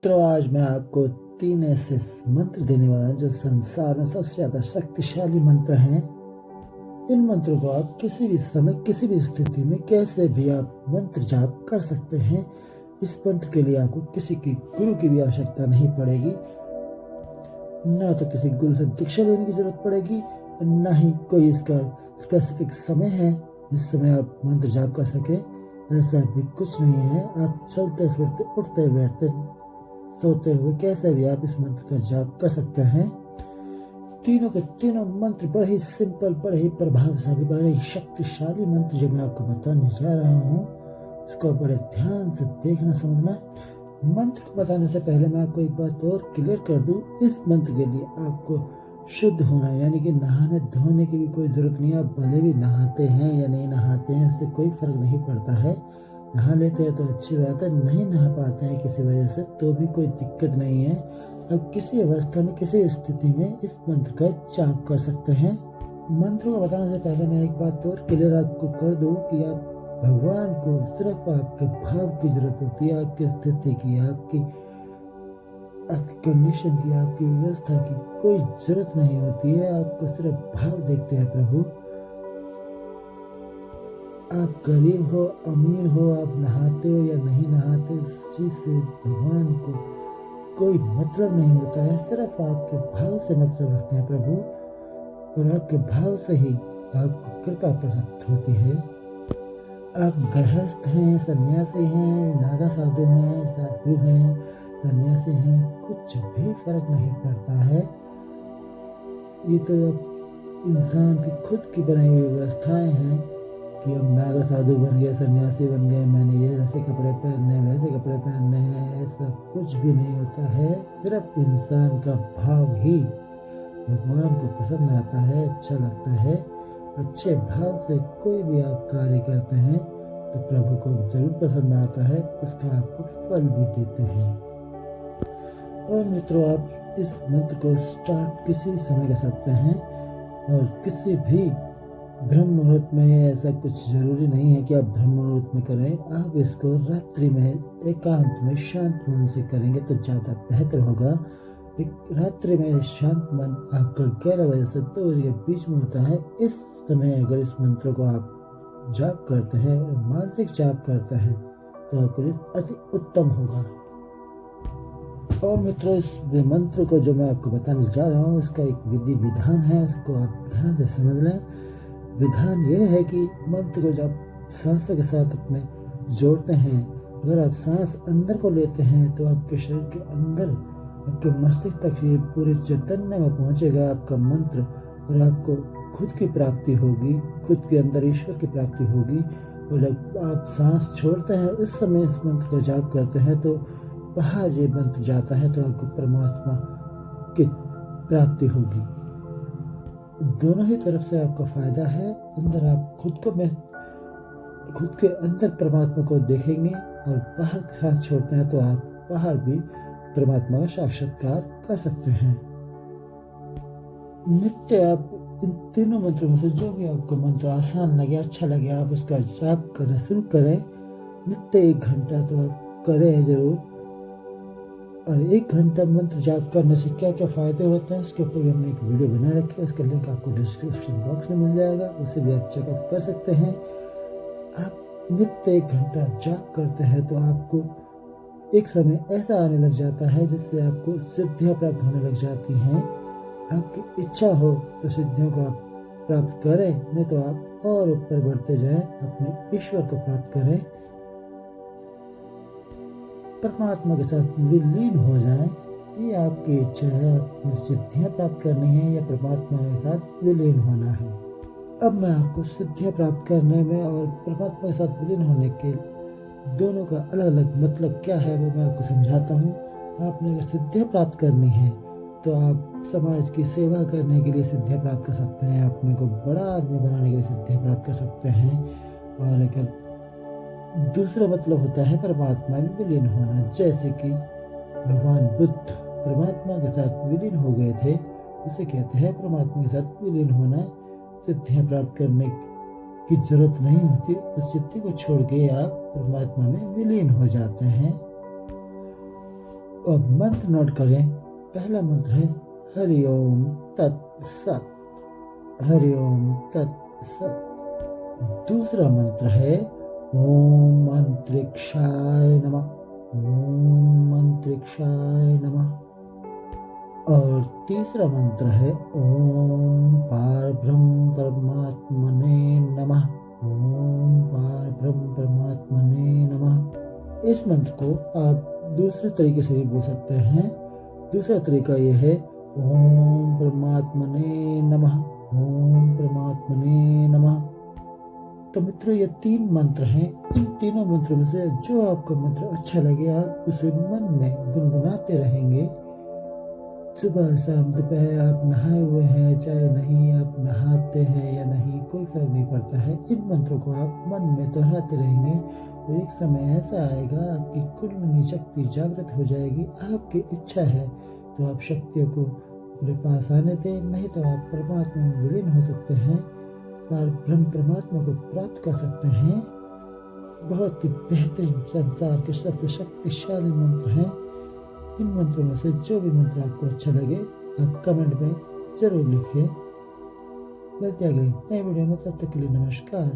तो आज मैं आपको 3 ऐसे मंत्र देने वाला हूँ जो संसार में सबसे ज़्यादा शक्तिशाली मंत्र हैं। इन मंत्रों को आप किसी भी समय किसी भी स्थिति में कैसे भी आप मंत्र जाप कर सकते हैं। इस मंत्र के लिए आपको किसी की गुरु की भी आवश्यकता नहीं पड़ेगी, ना तो किसी गुरु से दीक्षा लेने की जरूरत पड़ेगी, ना ही कोई इसका स्पेसिफिक समय है जिस समय आप मंत्र जाप कर सके। ऐसा भी कुछ नहीं है। आप चलते फिरते उठते बैठते सोते हुए कैसे भी आप इस मंत्र का जाप कर सकते हैं। तीनों के तीनों मंत्र बड़े ही सिंपल, बड़े ही प्रभावशाली, बड़े ही शक्तिशाली मंत्र जो मैं आपको बताने जा रहा हूँ, इसको बड़े ध्यान से देखना समझना। मंत्र को बताने से पहले मैं आपको एक बात और क्लियर कर दूं। इस मंत्र के लिए आपको शुद्ध होना, यानी कि नहाने धोने की भी कोई ज़रूरत नहीं है। आप भले भी नहाते हैं या नहीं नहाते हैं, इससे कोई फर्क नहीं पड़ता है। नहा लेते हैं तो अच्छी बात है, नहीं नहा पाते हैं किसी वजह से तो भी कोई दिक्कत नहीं है। अब किसी अवस्था में किसी स्थिति में इस मंत्र का जाप कर सकते हैं। मंत्र को बताने से पहले मैं एक बात और क्लियर आपको कर दूं कि आप भगवान को सिर्फ आपके भाव की जरूरत होती है, आपकी स्थिति की, आपकी कंडीशन की, आपकी व्यवस्था की कोई जरूरत नहीं होती है। आपको सिर्फ भाव देखते हैं प्रभु। आप गरीब हो, अमीर हो, आप नहाते हो या नहीं नहाते, इस चीज से भगवान को कोई मतलब नहीं होता है। सिर्फ आपके भाव से मतलब रखते हैं प्रभु, और आपके भाव से ही आपको कृपा प्राप्त होती है। आप गृहस्थ हैं, सन्यासी हैं, नागा साधु हैं, साधु हैं, सन्यासी हैं, कुछ भी फर्क नहीं पड़ता है। ये तो अब इंसान की खुद की बनाई हुई व्यवस्थाएं हैं कि हम नागा साधु बन गए, सन्यासी बन गए, मैंने ये ऐसे कपड़े पहनने, वैसे कपड़े पहनने हैं। ऐसा कुछ भी नहीं होता है। सिर्फ इंसान का भाव ही भगवान को पसंद आता है, अच्छा लगता है। अच्छे भाव से कोई भी आप कार्य करते हैं तो प्रभु को जरूर पसंद आता है, उसका आपको फल भी देते हैं। और मित्रों, आप इस मंत्र को स्टार्ट किसी भी समय कर सकते हैं और किसी भी ब्रह्म मुहूर्त में। ऐसा कुछ जरूरी नहीं है कि आप ब्रह्म मुहूर्त में करें। आप इसको रात्रि में एकांत में शांत मन से करेंगे तो ज़्यादा बेहतर होगा। एक रात्रि में शांत मन आपका 11 बजे से 2 बजे के बीच में होता है। इस समय अगर इस मंत्र को आप जाप करते हैं और मानसिक जाप करते हैं तो आपके लिए अति उत्तम होगा। और मित्रों, इस मंत्र को जो मैं आपको बताने जा रहा हूँ, इसका एक विधि विधान है, उसको आप ध्यान से समझ लें। विधान ये है कि मंत्र को जब सांसों के साथ अपने जोड़ते हैं, अगर आप सांस अंदर को लेते हैं तो आपके शरीर के अंदर, आपके मस्तिष्क तक ये पूरे चैतन्य में पहुंचेगा आपका मंत्र, और आपको खुद की प्राप्ति होगी, खुद के अंदर ईश्वर की प्राप्ति होगी। और जब आप सांस छोड़ते हैं उस समय इस मंत्र का जाप करते हैं तो बाहर ये मंत्र जाता है तो आपको परमात्मा की प्राप्ति होगी। दोनों ही तरफ से आपका फायदा है। अंदर आप खुद के अंदर परमात्मा को देखेंगे, और बाहर सांस छोड़ते हैं तो आप बाहर भी परमात्मा का साक्षात्कार कर सकते हैं। नित्य आप इन तीनों मंत्रों में से जो भी आपको मंत्र आसान लगे, अच्छा लगे, आप उसका जाप करना शुरू करें। नित्य 1 घंटा तो आप करें जरूर। और 1 घंटा मंत्र जाप करने से क्या क्या फायदे होते हैं उसके ऊपर हमने एक वीडियो बना रखी है, उसका लिंक आपको डिस्क्रिप्शन बॉक्स में मिल जाएगा, उसे भी आप चेकआउट कर सकते हैं। आप नित्य 1 घंटा जाप करते हैं तो आपको एक समय ऐसा आने लग जाता है जिससे आपको सिद्धियां प्राप्त होने लग जाती हैं। आपकी इच्छा हो तो सिद्धियों को आप प्राप्त करें, नहीं तो आप और ऊपर बढ़ते जाएं, अपने ईश्वर को प्राप्त करें, परमात्मा के साथ विलीन हो जाएं। ये आपकी इच्छा है, आपको सिद्धियां प्राप्त करनी है या परमात्मा के साथ विलीन होना है। अब मैं आपको सिद्धियां प्राप्त करने में और परमात्मा के साथ विलीन होने के दोनों का अलग अलग मतलब क्या है वो मैं आपको समझाता हूँ। आपने अगर सिद्धियां प्राप्त करनी है तो आप समाज की सेवा करने के लिए सिद्धियां प्राप्त कर सकते हैं, अपने को बड़ा आदमी बनाने के लिए सिद्धियां प्राप्त कर सकते हैं। और अगर दूसरा मतलब होता है परमात्मा में विलीन होना, जैसे कि भगवान बुद्ध परमात्मा के साथ विलीन हो गए थे, उसे कहते हैं परमात्मा के साथ विलीन होना। सिद्धियां प्राप्त करने की जरूरत नहीं होती, उस सिद्धि को छोड़ के आप परमात्मा में विलीन हो जाते हैं। अब मंत्र नोट करें। पहला मंत्र है हरि ओम तत्सत, हरि ओम तत्सत। दूसरा मंत्र है ओम अंतरिक्षाय नमः, ओम अंतरिक्षाय नमः। और तीसरा मंत्र है ओम पारब्रह्म परमात्मने नमः, ओम पारब्रह्म परमात्मने नमः। इस मंत्र को आप दूसरे तरीके से भी बोल सकते हैं। दूसरा तरीका यह है ओम परमात्मने नमः, ओम परमात्मने नमः। तो मित्रों, ये 3 मंत्र हैं। इन तीनों मंत्रों में से जो आपको मंत्र अच्छा लगे आप उसे मन में गुनगुनाते रहेंगे। सुबह शाम दोपहर आप नहाए हुए हैं चाहे नहीं, आप नहाते हैं या नहीं, कोई फर्क नहीं पड़ता है। इन मंत्रों को आप मन में दोहराते रहेंगे तो एक समय ऐसा आएगा आपकी कुंडलिनी शक्ति जागृत हो जाएगी। आपकी इच्छा है तो आप शक्तियों को अपने पास आने दें, नहीं तो आप परमात्मा में विलीन हो सकते हैं और ब्रह्म परमात्मा को प्राप्त कर सकते हैं। बहुत ही बेहतरीन संसार के सबसे शक्तिशाली मंत्र हैं। इन मंत्रों में से जो भी मंत्र आपको अच्छा लगे आप कमेंट में जरूर लिखिए। मिलते हैं अगली नई वीडियो में, तब तक के लिए नमस्कार।